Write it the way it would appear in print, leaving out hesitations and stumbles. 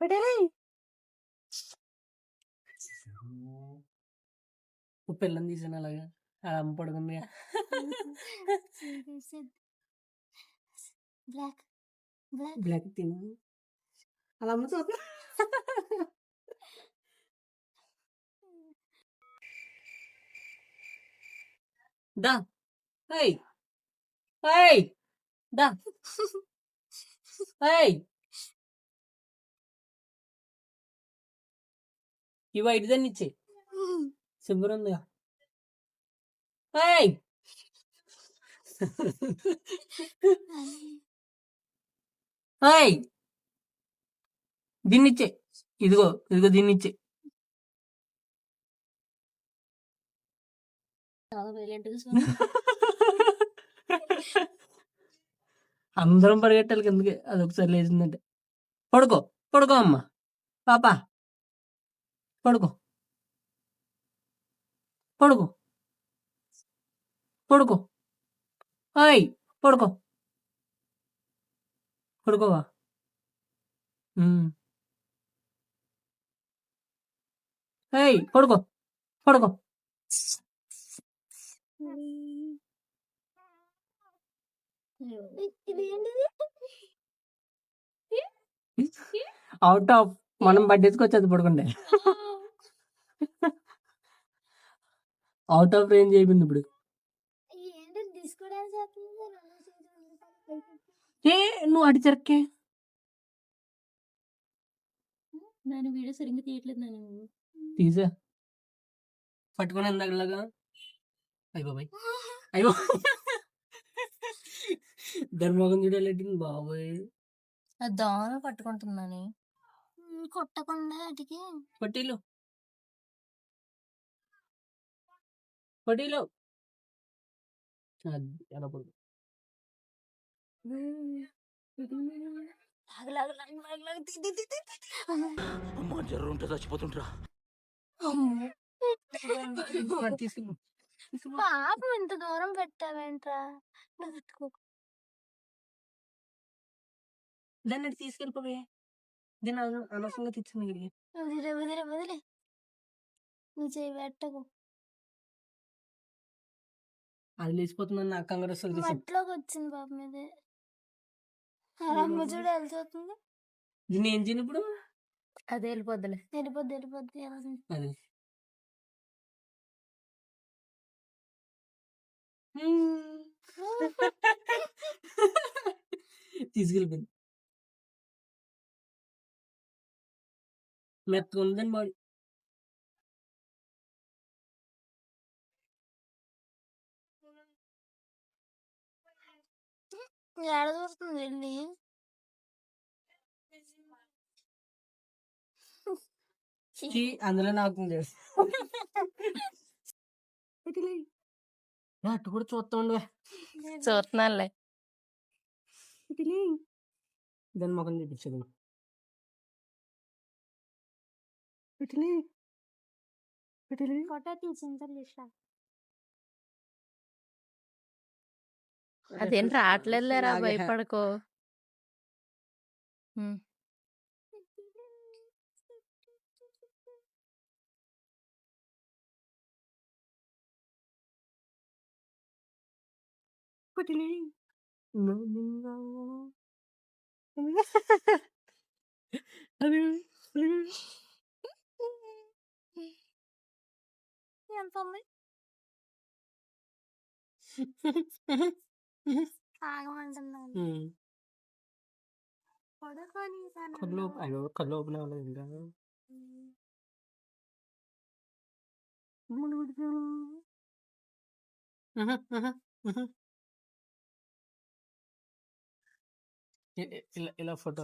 పెట్టేయ్. పిల్లని తీసాను అలాగా అమ్మ పడుకుంది. బ్లాక్ బ్లాక్ బ్లాక్ తిను అలా అమ్మ చూస్తా. దా హై హై దా హై ఈ వైట్ దాన్ని ఇచ్చే సిబ్బర్ ఉందిగా. హై హై దీన్ని ఇచ్చే. ఇదిగో ఇదిగో దీన్ని ఇచ్చే. చాలా వైలెంట్ గా అందరం పరిగెట్టాలి కిందకి. అది ఒకసారి లేచిందంటే పడుకో పడుకో అమ్మ పాప పడుకో పడుకో పడుకో హాయ్ పడుకో పడుకోవా. హాయ్ పడుకో పడుకో. అవుట్ ఆఫ్ మనం పట్టించుకొచ్చేది పడుకుంటే అవుట్ ఆఫ్ రేంజ్ అయిపోయింది ఇప్పుడు. ఏ నువ్వు అడి చెరక్కే నేను వీడియో సరిగ్గా తీయట్లేదు. నేను తీసా పట్టుకుని ఇందాకలాగా. అయ్యో బాబాయ్ అయ్యో ధర్మోగం చూడాలంటే బాబాయ్ దోమ పట్టుకుంటున్నాను. కొట్టకుండా అటుకి పట్టీలు పట్టీలు ఎలా పడుకో. చచ్చిపోతుంటా పాపం ఇంత దూరం పెట్టావేంట్రా? దాన్ని తీసుకెళ్ళిపోవే. దీన్ని అనవసరంగా తెచ్చింది. వదిలే వదిలే వదిలే, నువ్వు చేయి పెట్టకు. అది లేచిపోతుందని నాకు కంగారు వస్తుంది. మట్లోకి వచ్చింది పాప మీదే. అమ్మ చూడు వెళ్ళిపోతుంది. దీన్ని ఏం చేయను ఇప్పుడు. అదే వెళ్ళిపోద్దిలే. వెళ్ళిపోద్ది వెళ్ళిపోద్ది. అది తీసుకెళ్ళిపోయింది. మెత్తగా ఉందని బాడీ. ఏడ దూరుతుంది వెళ్ళి. అందులో నాకు అటు కూడా చూస్తా ఉండు. చూస్తున్నానులే. దాని మొఖం చూపించదు. ఫోటో తీసింది. అదేం రావట్లేదు లేరా, భయపడకో. ఎంత ఉంది? ఆగమంటున్నాను. కళ్ళు ఓపెన్ అవ్వలేదు ఇంకా. ఇలా ఫోటో